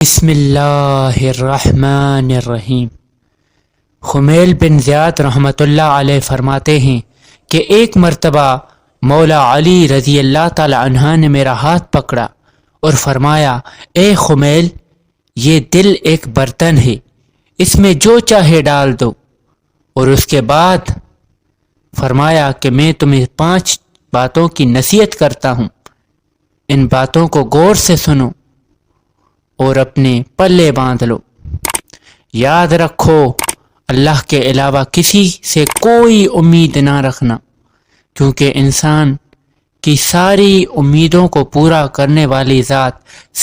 بسم اللہ الرحمن الرحیم۔ خمیل بن زیاد رحمۃ اللہ علیہ فرماتے ہیں کہ ایک مرتبہ مولا علی رضی اللہ تعالی عنہ نے میرا ہاتھ پکڑا اور فرمایا، اے خمیل، یہ دل ایک برتن ہے، اس میں جو چاہے ڈال دو۔ اور اس کے بعد فرمایا کہ میں تمہیں 5 باتوں کی نصیحت کرتا ہوں، ان باتوں کو غور سے سنو اور اپنے پلے باندھ لو۔ یاد رکھو، اللہ کے علاوہ کسی سے کوئی امید نہ رکھنا، کیونکہ انسان کی ساری امیدوں کو پورا کرنے والی ذات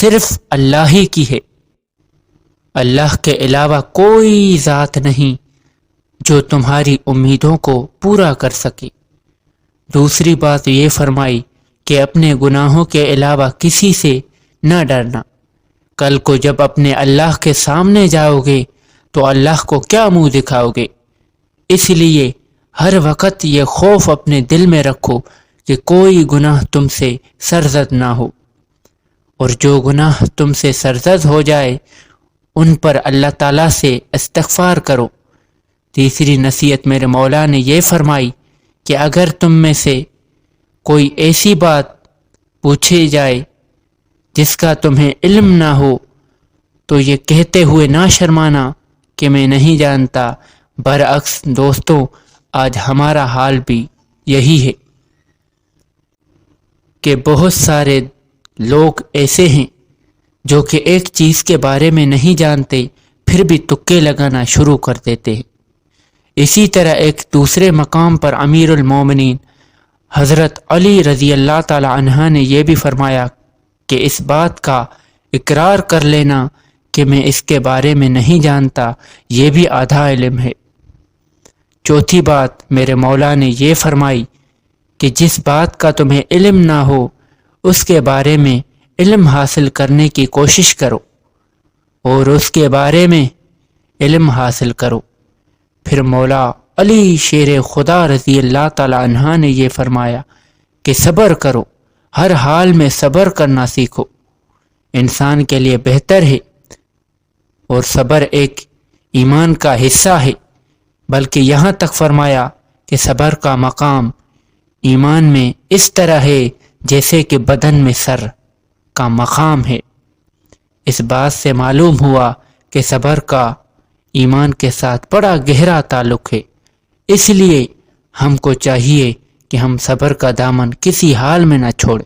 صرف اللہ ہی کی ہے۔ اللہ کے علاوہ کوئی ذات نہیں جو تمہاری امیدوں کو پورا کر سکے۔ دوسری بات یہ فرمائی کہ اپنے گناہوں کے علاوہ کسی سے نہ ڈرنا۔ کل کو جب اپنے اللہ کے سامنے جاؤ گے تو اللہ کو کیا منہ دکھاؤ گے؟ اس لیے ہر وقت یہ خوف اپنے دل میں رکھو کہ کوئی گناہ تم سے سرزد نہ ہو، اور جو گناہ تم سے سرزد ہو جائے ان پر اللہ تعالیٰ سے استغفار کرو۔ تیسری نصیحت میرے مولا نے یہ فرمائی کہ اگر تم میں سے کوئی ایسی بات پوچھی جائے جس کا تمہیں علم نہ ہو تو یہ کہتے ہوئے نہ شرمانا کہ میں نہیں جانتا۔ برعکس دوستوں، آج ہمارا حال بھی یہی ہے کہ بہت سارے لوگ ایسے ہیں جو کہ ایک چیز کے بارے میں نہیں جانتے پھر بھی تکے لگانا شروع کر دیتے ہیں۔ اسی طرح ایک دوسرے مقام پر امیر المومنین حضرت علی رضی اللہ تعالی عنہ نے یہ بھی فرمایا کہ اس بات کا اقرار کر لینا کہ میں اس کے بارے میں نہیں جانتا، یہ بھی آدھا علم ہے۔ چوتھی بات میرے مولا نے یہ فرمائی کہ جس بات کا تمہیں علم نہ ہو اس کے بارے میں علم حاصل کرنے کی کوشش کرو، اور اس کے بارے میں علم حاصل کرو۔ پھر مولا علی شیر خدا رضی اللہ تعالی عنہ نے یہ فرمایا کہ صبر کرو، ہر حال میں صبر کرنا سیکھو، انسان کے لیے بہتر ہے، اور صبر ایک ایمان کا حصہ ہے۔ بلکہ یہاں تک فرمایا کہ صبر کا مقام ایمان میں اس طرح ہے جیسے کہ بدن میں سر کا مقام ہے۔ اس بات سے معلوم ہوا کہ صبر کا ایمان کے ساتھ بڑا گہرا تعلق ہے۔ اس لیے ہم کو چاہیے کہ ہم صبر کا دامن کسی حال میں نہ چھوڑیں۔